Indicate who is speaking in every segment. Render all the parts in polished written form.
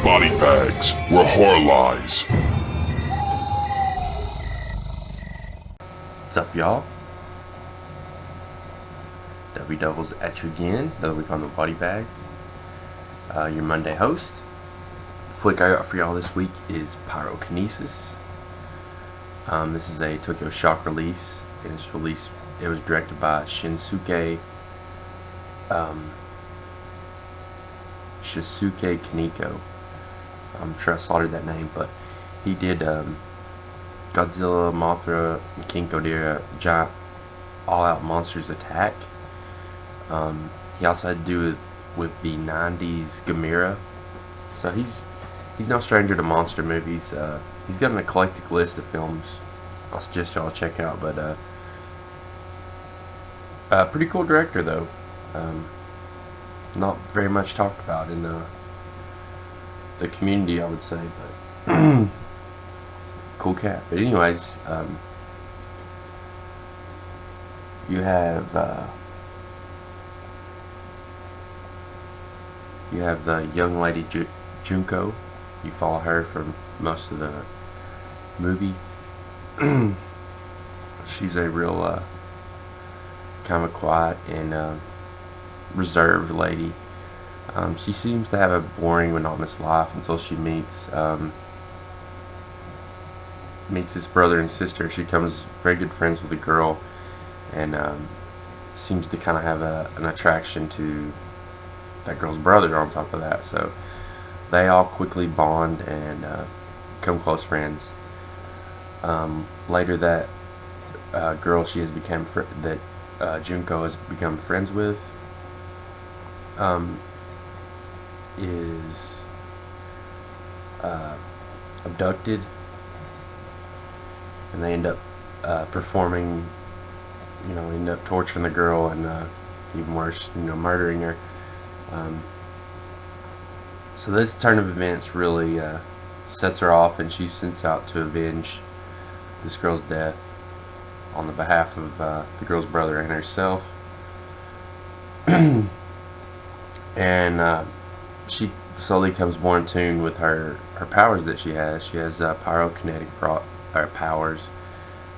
Speaker 1: BodyBags, where horror lies.
Speaker 2: What's up, y'all? Dubbles at you again. Another week on the BodyBags. Your Monday host. The flick I got for y'all this week is Pyrokinesis. This is a Tokyo Shock release. It was directed by Shisuke Kaneko. I'm sure I slaughtered that name, but he did Godzilla, Mothra, and King Ghidorah, giant all-out monsters attack. He also had to do with the 90s Gamera, so he's no stranger to monster movies. He's got an eclectic list of films I'll suggest y'all check out, but pretty cool director though. Not very much talked about in the community, I would say, but cool cat. But anyways, you have the young lady Junko. You follow her for most of the movie. She's a real kind of quiet and reserved lady. She seems to have a boring, monotonous life until she meets his brother and sister. She becomes very good friends with a girl, and seems to kind of have an attraction to that girl's brother on top of that. So they all quickly bond and become close friends. Later, that girl she has become Junko has become friends with is abducted, and they end up performing, end up torturing the girl and even worse, murdering her. So this turn of events really sets her off, and she's sent out to avenge this girl's death on the behalf of the girl's brother and herself. And she slowly becomes more in tune with her powers that she has. She has pyrokinetic powers,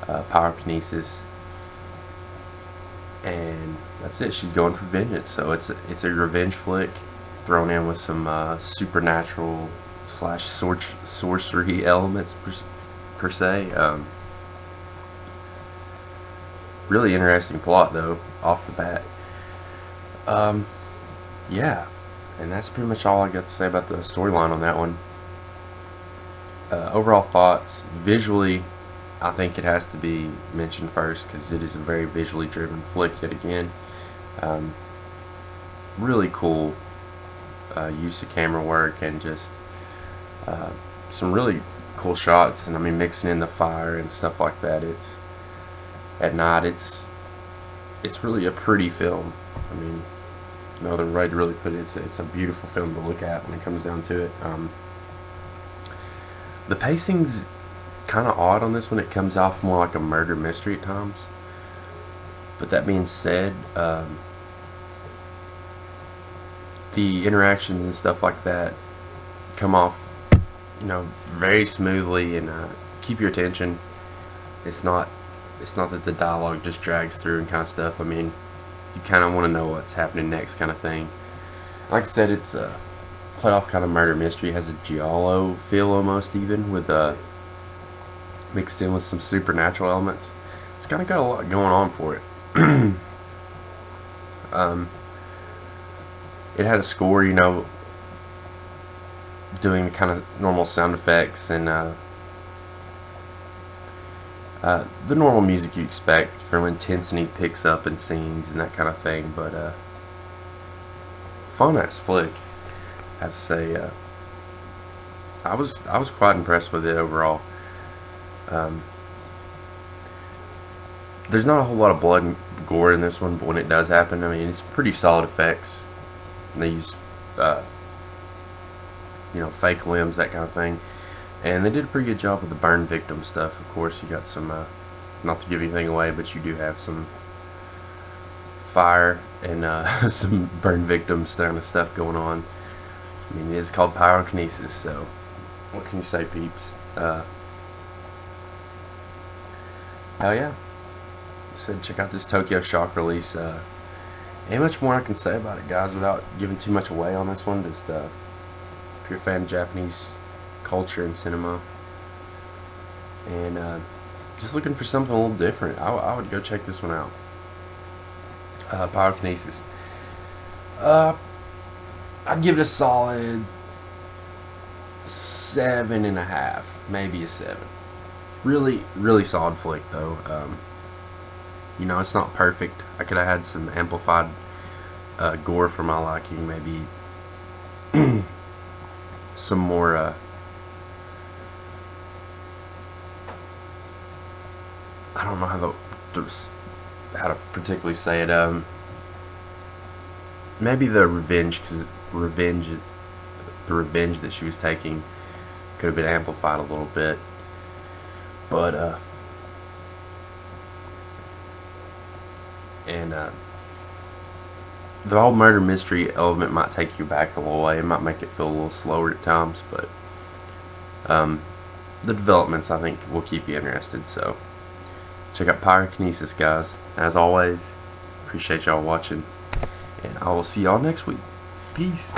Speaker 2: pyrokinesis, and that's it. She's going for vengeance. So it's a revenge flick thrown in with some supernatural / sorcery elements per se. Really interesting plot though, off the bat. Yeah, and that's pretty much all I got to say about the storyline on that one. Overall thoughts, visually, I think it has to be mentioned first because it is a very visually driven flick yet again. Really cool use of camera work, and just some really cool shots, and I mean mixing in the fire and stuff like that. It's at night, it's really a pretty film. I mean, no other way to really put it. It's a beautiful film to look at when it comes down to it. The pacing's kind of odd on this one. It comes off more like a murder mystery at times. But that being said, the interactions and stuff like that come off, very smoothly, and keep your attention. It's not that the dialogue just drags through and kind of stuff. I mean, you kind of want to know what's happening next, kind of thing. Like I said, it's a played off kind of murder mystery. It has a giallo feel almost, even with mixed in with some supernatural elements. It's kind of got a lot going on for it. It had a score, doing kind of normal sound effects and the normal music you expect from intensity picks up in scenes and that kind of thing. But fun ass flick, I have to say. I was quite impressed with it overall. There's not a whole lot of blood and gore in this one, but when it does happen, I mean, it's pretty solid effects. And they use fake limbs, that kind of thing. And they did a pretty good job with the burn victim stuff. Of course, you got some, not to give anything away, but you do have some fire and some burn victims kind of stuff going on. I mean, it is called Pyrokinesis, so what can you say, peeps? Hell yeah. So check out this Tokyo Shock release. Ain't much more I can say about it, guys, without giving too much away on this one. Just if you're a fan of Japanese culture and cinema, and just looking for something a little different, I would go check this one out. Pyrokinesis. I'd give it a solid 7.5, maybe a 7. Really, really solid flick though. You know, it's not perfect. I could have had some amplified gore for my liking, maybe some more I don't know how to particularly say it. Maybe the revenge that she was taking could have been amplified a little bit, but the whole murder mystery element might take you back a little way. It might make it feel a little slower at times, but the developments, I think, will keep you interested. So check out Pyrokinesis, guys. As always, appreciate y'all watching, and I will see y'all next week. Peace.